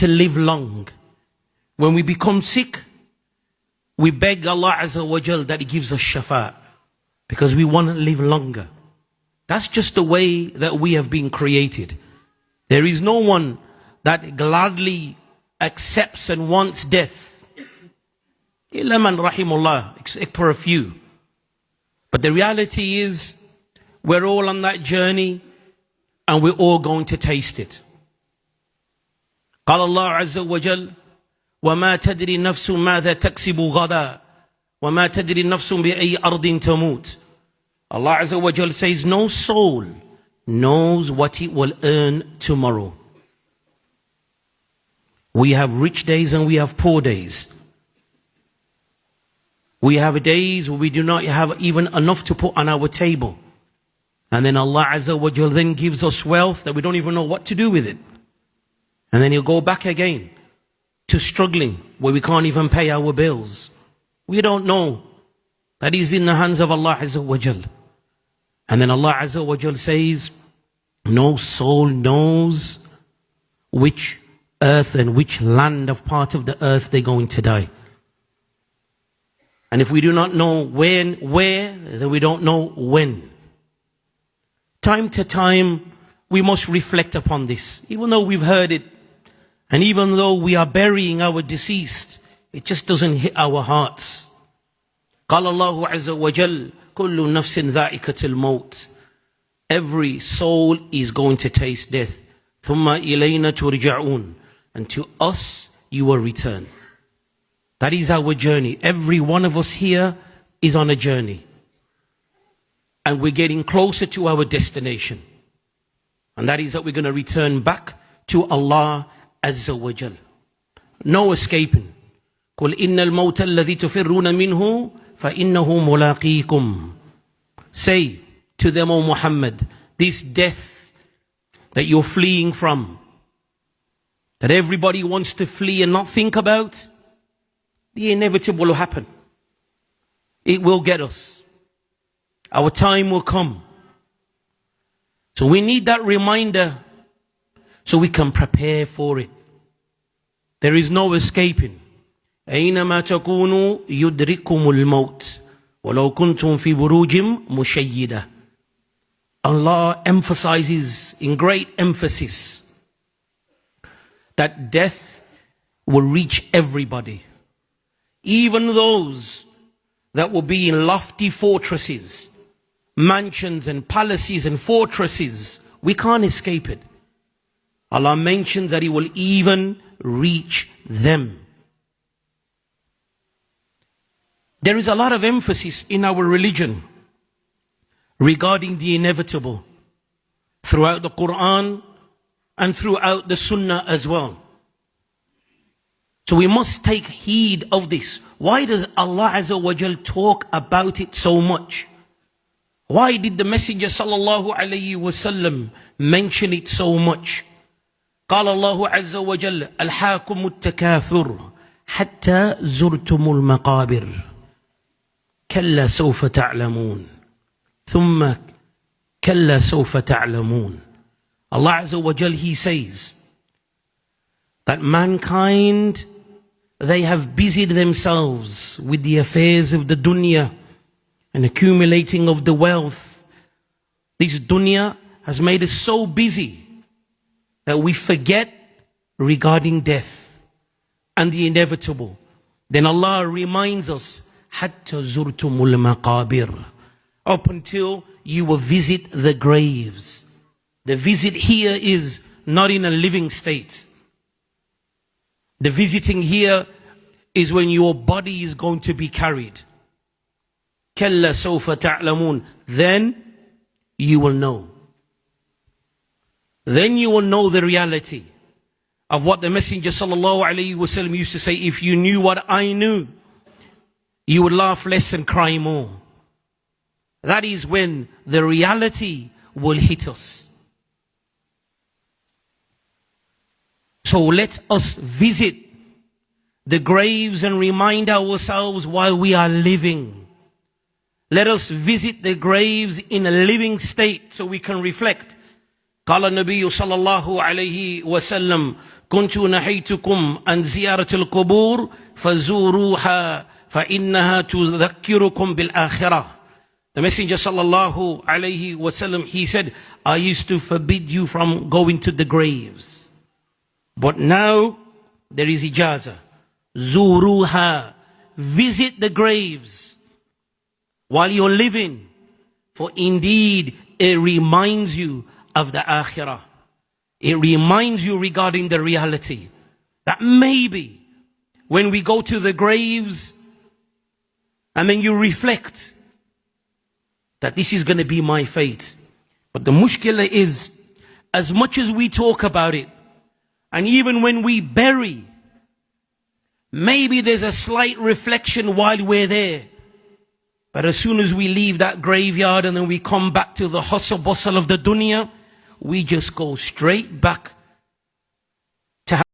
to live long. When we become sick, we beg Allah Azza wa Jal that He gives us shafa, because we want to live longer. That's just the way that we have been created. There is no one that gladly accepts and wants death. Illa man rahimullah, except for a few. But the reality is, we're all on that journey and we're all going to taste it. قال الله عز وجل وما تدري نفس ماذا تكسب غدا وما تدري نفس بأي أرض تموت. Allah Azza wa Jal says, no soul knows what it will earn tomorrow. We have rich days and we have poor days. We have days where we do not have even enough to put on our table. And then Allah Azza wa Jal then gives us wealth that we don't even know what to do with it. And then He'll go back again to struggling where we can't even pay our bills. We don't know. That is in the hands of Allah Azza wa Jal. And then Allah Azza wa Jal says, no soul knows which earth and which land of part of the earth they're going to die. And if we do not know where, then we don't know when. Time to time, we must reflect upon this. Even though we've heard it, and even though we are burying our deceased, it just doesn't hit our hearts. قال الله عز وجل كل نفس ذائقة الموت. Every soul is going to taste death. ثم إلينا ترجعون. And to us you will return. That is our journey. Every one of us here is on a journey. And we're getting closer to our destination. And that is that we're going to return back to Allah Azza wa Jal. No escaping. قل إن الموت الذي تفرون منه فإنه ملاقيكم. Say to them, O Muhammad, this death that you're fleeing from, that everybody wants to flee and not think about, the inevitable will happen. It will get us. Our time will come. So we need that reminder so we can prepare for it. There is no escaping. أينما تكونوا يدرككم الموت ولو كنتم في بروج مشيدة. Allah emphasizes in great emphasis that death will reach everybody. Even those that will be in lofty fortresses, mansions and palaces and fortresses, we can't escape it. Allah mentions that He will even reach them. There is a lot of emphasis in our religion regarding the inevitable throughout the Quran and throughout the Sunnah as well. So we must take heed of this. Why does Allah Azza wa Jal talk about it so much? Why did the Messenger sallallahu alayhi wasallam mention it so much? قال الله عز وجل ألهاكم التكاثر حتى زرتم المقابر كلا سوف تعلمون ثم كلا سوف تعلمون. Allah Azza wa Jal, He says that mankind, they have busied themselves with the affairs of the dunya and accumulating of the wealth. This dunya has made us so busy that we forget regarding death and the inevitable. Then Allah reminds us, حَتَّى زُرْتُمُ الْمَقَابِرِ, up until you will visit the graves. The visit here is not in a living state. The visiting here is when your body is going to be carried. كَلَّا سَوْفَ تَعْلَمُونَ. Then you will know. Then you will know the reality of what the Messenger sallallahu alaihi wasallam used to say, if you knew what I knew, you would laugh less and cry more. That is when the reality will hit us. So let us visit the graves and remind ourselves while we are living. Let us visit the graves in a living state so we can reflect. قال النبي صلى الله عليه وسلم كنت نهيتكم عن زيارة القبور فزوروها فإنها تذكركم بالآخرة. The Messenger sallallahu alayhi wasallam, he said, I used to forbid you from going to the graves. But now there is ijaza. Zuruha. Visit the graves while you're living. For indeed it reminds you of the akhirah. It reminds you regarding the reality. That maybe when we go to the graves and then you reflect that this is going to be my fate. But the mushkila is, as much as we talk about it, and even when we bury, maybe there's a slight reflection while we're there. But as soon as we leave that graveyard and then we come back to the hustle bustle of the dunya, we just go straight back